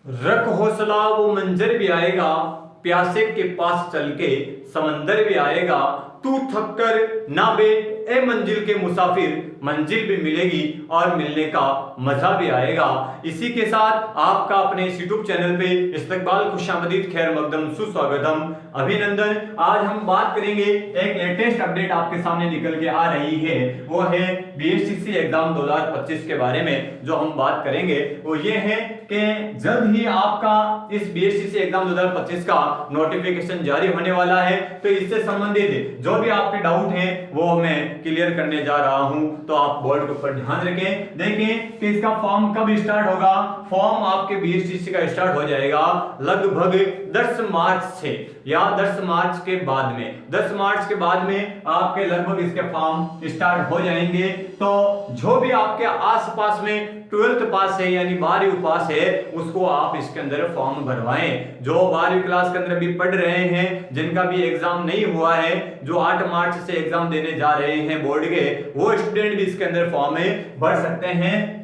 रख हौसला वो मंजर भी आएगा, प्यासे के पास चल के समंदर भी आएगा। तू थक कर ना बैठ ए मंजिल के मुसाफिर, मंजिल भी मिलेगी और मिलने का मजा भी आएगा। इसी के साथ आपका अपने इस यूट्यूब चैनल पे इस्तकबाल खुशामदीद खैर मकदम सुस्वागतम अभिनंदन। आज हम बात करेंगे एक लेटेस्ट अपडेट आपके सामने निकल के आ रही है, वो है बीएसटीसी एग्जाम 2025 के बारे में। जो हम बात करेंगे वो ये है कि जल्द ही आपका इस बीएसटीसी एग्जाम 2025 का नोटिफिकेशन जारी होने वाला है। तो इससे संबंधित जो भी आपके डाउट हैं वो मैं क्लियर करने जा रहा हूं, तो आप बोर्ड के ऊपर ध्यान रखें। देखें कि इसका फॉर्म कब स्टार्ट होगा। फॉर्म आपके बीएसटीसी का स्टार्ट हो जाएगा लगभग 10 मार्च से या 10 मार्च के बाद में। 10 मार्च के बाद में आपके लगभग इसके फॉर्म स्टार्ट हो जाएंगे। तो जो भी आपके आसपास में 12th पास है यानी 12वीं पास है उसको आप इसके अंदर फॉर्म भरवाएं। जो 12वीं क्लास के अंदर भी पढ़ रहे हैं, जिनका भी एग्जाम नहीं हुआ है, जो 8 मार्च से एग्जाम देने जा रहे हैं बोर्ड के, वो स्टूडेंट भी इसके अंदर फॉर्म भर सकते हैं।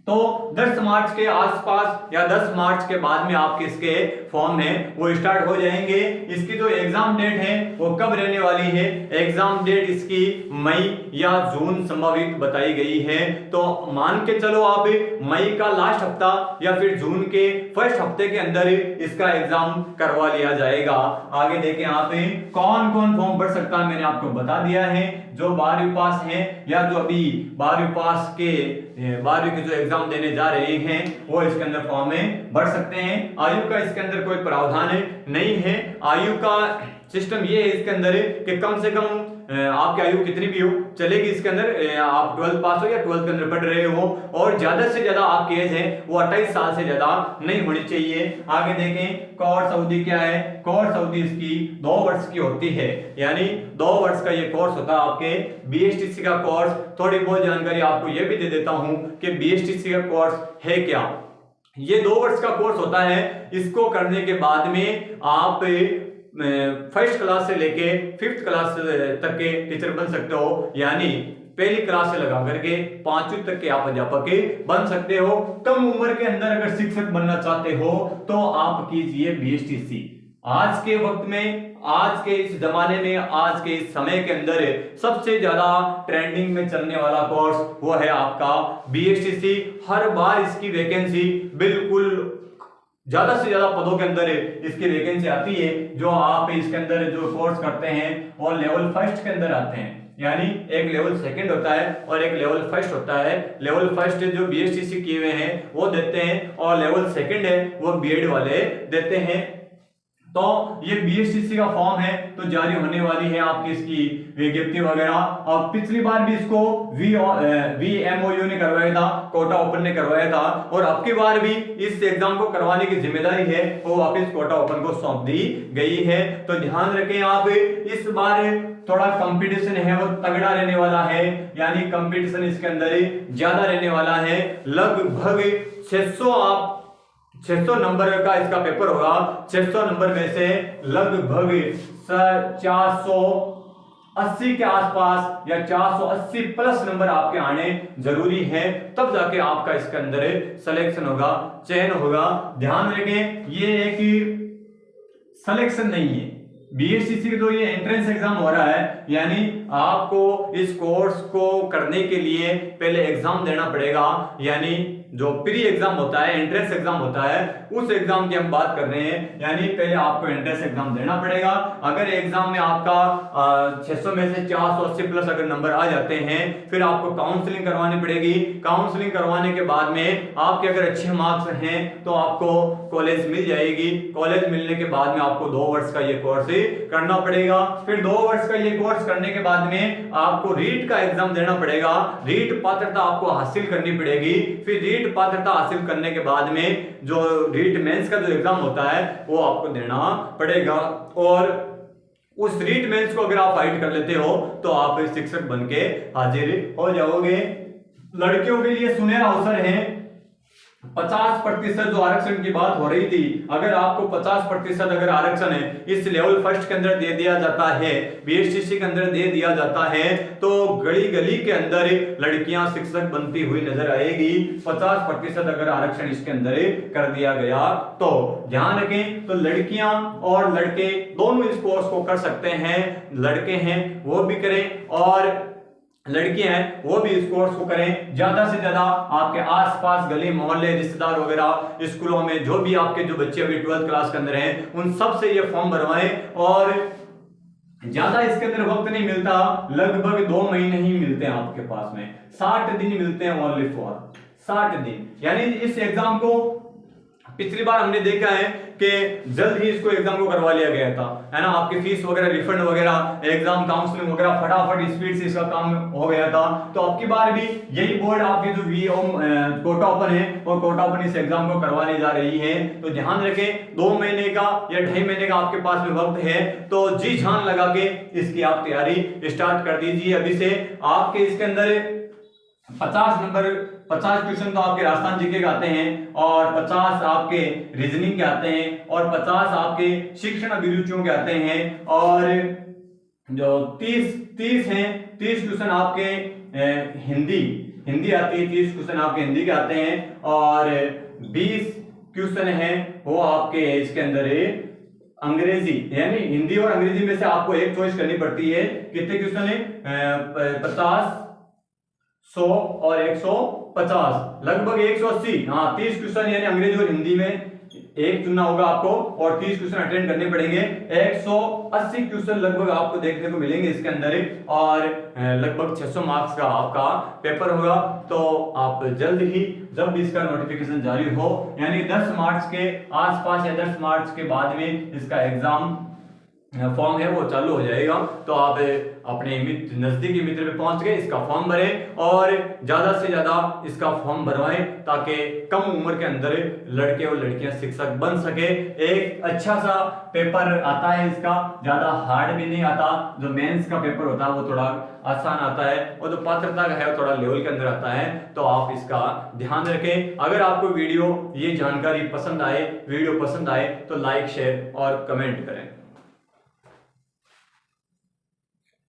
तो 10 मार्च के आसपास या 10 मार्च के बाद में आपके इसके फॉर्म है वो स्टार्ट हो जाएंगे। इसकी जो एग्जाम डेट है वो कब रहने वाली है, एग्जाम डेट इसकी मई या जून संभावित बताई गई है। तो मान के चलो आप मई का लास्ट हफ्ता या फिर जून के फर्स्ट हफ्ते के अंदर इसका एग्जाम करवा लिया जाएगा। आगे देखें आप कौन कौन फॉर्म भर सकता है, मैंने आपको बता दिया है। जो 12वीं पास है या जो अभी 12वीं पास के 12वीं के जो एग्जाम देने जा रहे हैं वो इसके अंदर फॉर्म में भर सकते हैं। आयु का इसके अंदर कोई प्रावधान नहीं है। आयु का सिस्टम ये है इसके अंदर कि कम से कम आपकी आयु कितनी भी हो चलेगी इसके अंदर। आप 12th पास हो या 12th के अंदर पढ़ रहे हो और ज्यादा से ज्यादा आपकी एज है वो 28 साल से ज्यादा नहीं होनी चाहिए। आगे देखें कोर्स अवधि क्या है। कोर्स अवधि इसकी 2 वर्ष की होती है, यानी 2 वर्ष का ये कोर्स होता है आपके बीएसटीसी का कोर्स। थोड़ी बहुत जानकारी आपको ये भी दे देता हूं कि बीएसटीसी का कोर्स है क्या। ये 2 वर्ष का कोर्स होता है। इसको करने के बाद में आप फर्स्ट क्लास से लेके 5th क्लास तक के टीचर बन सकते हो, यानी पहली क्लास से लगा करके 5वीं तक के आप अध्यापक बन सकते हो। कम उम्र के अंदर अगर शिक्षक बनना चाहते हो तो आप कीजिए बीएसटीसी। आज के वक्त में, आज के इस जमाने में, आज के इस समय के अंदर सबसे ज्यादा ट्रेंडिंग में चलने वाला कोर्स वो है आपका बीएसटीसी। हर बार इसकी वैकेंसी बिल्कुल ज्यादा से ज्यादा पदों के अंदर इसकी वैकेंसी आती है। जो आप इसके अंदर जो कोर्स करते हैं वो लेवल फर्स्ट के अंदर आते हैं, यानी एक लेवल सेकंड होता है और एक लेवल फर्स्ट होता है। लेवल फर्स्ट जो बीएसटीसी किए हुए हैं वो देते हैं और लेवल सेकंड है वो बीएड वाले देते हैं। तो ये बीएसटीसी का फॉर्म है तो जारी होने वाली है आपकी इसकी विज्ञप्ति वगैरह। और पिछली बार भी इसको वीएमओयू ने करवाया था, कोटा ओपन ने करवाया था, और अब की बार भी इस एग्जाम को करवाने की जिम्मेदारी है वो वापस कोटा ओपन को सौंप दी गई है। तो ध्यान रखें आप, इस बार थोड़ा कंपटीशन है वो तगड़ा रहने वाला है, यानी कंपटीशन इसके अंदर ज्यादा रहने वाला है। लगभग 600 नंबर का इसका पेपर होगा। 600 नंबर में से लगभग 480 के आसपास या 480 प्लस नंबर आपके आने जरूरी है, तब जाके आपका इसके अंदर सिलेक्शन होगा, चयन होगा। ध्यान रखें ये एक सिलेक्शन नहीं है। बीएसटीसी के जो ये एंट्रेंस एग्जाम हो रहा है, यानी आपको इस कोर्स को करने के लिए पहले एग्जाम देना पड़ेगा, यानी जो प्री एग्जाम होता है, एंट्रेंस एग्जाम होता है, उस एग्जाम की हम बात कर रहे हैं। यानी पहले आपको एंट्रेंस एग्जाम देना पड़ेगा। अगर एग्जाम में आपका 600 में से 480 प्लस अगर नंबर आ जाते हैं, फिर आपको काउंसलिंग करवानी पड़ेगी। काउंसलिंग करवाने के बाद में आपके अगर अच्छे मार्क्स हैं तो आपको कॉलेज मिल जाएगी। कॉलेज मिलने के बाद में आपको 2 वर्ष का ये कोर्स करना पड़ेगा। फिर 2 वर्ष का ये कोर्स करने के बाद में आपको रीट का एग्जाम देना पड़ेगा। रीट पात्रता आपको हासिल करनी पड़ेगी। फिर रीट पात्रता हासिल करने के बाद में जो रीट मेंस का जो एग्जाम होता है वो आपको देना पड़ेगा, और उस रीट मेंस को अगर आप फाइट कर लेते हो तो आप शिक्षक बनके हाजिर हो जाओगे। लड़कियों के लिए सुनहरा अवसर है। 50% जो आरक्षण की बात हो रही थी, अगर आपको 50% अगर आरक्षण है इस लेवल फर्स्ट के अंदर दे दिया जाता है, बीएसटीसी के अंदर दे दिया जाता है, तो गली गली के अंदर लड़कियां शिक्षक बनती हुई नजर आएगी। 50% अगर आरक्षण इसके अंदर कर दिया गया तो ध्यान रखें, तो लड़कियां और लड़के दोनों इस कोर्स को कर सकते हैं। लड़के हैं वो भी करें और लड़कियां हैं वो भी इस कोर्स को करें। ज्यादा से ज्यादा आपके आसपास गली मोहल्ले रिश्तेदार वगैरह स्कूलों में जो भी आपके जो बच्चे अभी 12th क्लास के अंदर हैं उन सब से ये फॉर्म भरवाएं। और ज्यादा इसके अंदर वक्त नहीं मिलता, लगभग 2 महीने ही मिलते हैं आपके पास में, 60 दिन मिलते हैं ओनली फॉर 60 दिन। यानी इस एग्जाम को पिछली बार हमने देखा है कि जल्द ही इसको एग्जाम को करवा लिया गया था, है ना। आपकी फीस वगैरह रिफंड वगैरह एग्जाम काउंसलिंग वगैरह फटाफट स्पीड से इसका काम हो गया था। तो अब की बार भी यही बोर्ड आपकी जो कोटा ओपन है वो कोटा ओपन इस एग्जाम को करवाने जा रही है। तो ध्यान रखें 2 महीने का या 2.5 महीने का आपके पास में वक्त है, तो जी जान लगा के इसकी आप तैयारी स्टार्ट कर दीजिए अभी से। आपके इसके अंदर 50 क्वेश्चन तो आपके राजस्थान जीके के आते हैं और 50 आपके रीजनिंग के आते हैं और 50 आपके शिक्षण अभिरुचियों के आते हैं और जो 30 हैं 30 क्वेश्चन आपके हिंदी आती है, 30 क्वेश्चन आपके हिंदी के आते हैं और 20 क्वेश्चन हैं वो आपके इसके अंदर अंग्रेजी, यानी हिंदी और अंग्रेजी में से आपको एक चॉइस करनी पड़ती है। कितने क्वेश्चन है 50, 100 और 150, लगभग 180। हाँ 30 क्वेश्चन यानी अंग्रेजी और हिंदी में एक चुनना होगा आपको और 30 क्वेश्चन अटेंड करने पड़ेंगे। 180 क्वेश्चन लगभग आपको देखने को मिलेंगे इसके अंदर और लगभग 600 मार्क्स का आपका पेपर होगा। तो आप जल्द ही जब भी इसका नोटिफिकेशन जारी हो यानी 10 मार्च के आसपास या 10 मार्च के बाद में इसका एग्जाम फॉर्म है वो चालू हो जाएगा। तो आप अपने नजदीकी मित्र पे पहुंच गए इसका फॉर्म भरें और ज्यादा से ज्यादा इसका फॉर्म भरवाएं ताकि कम उम्र के अंदर लड़के और लड़कियां शिक्षक बन सके। एक अच्छा सा पेपर आता है इसका, ज्यादा हार्ड भी नहीं आता। जो मेंस का पेपर होता है वो थोड़ा आसान आता है और जो पात्रता का है वो थोड़ा लेवल के अंदर आता है। तो आप इसका ध्यान रखें। अगर आपको वीडियो ये जानकारी पसंद आए, वीडियो पसंद आए तो लाइक शेयर और कमेंट करें।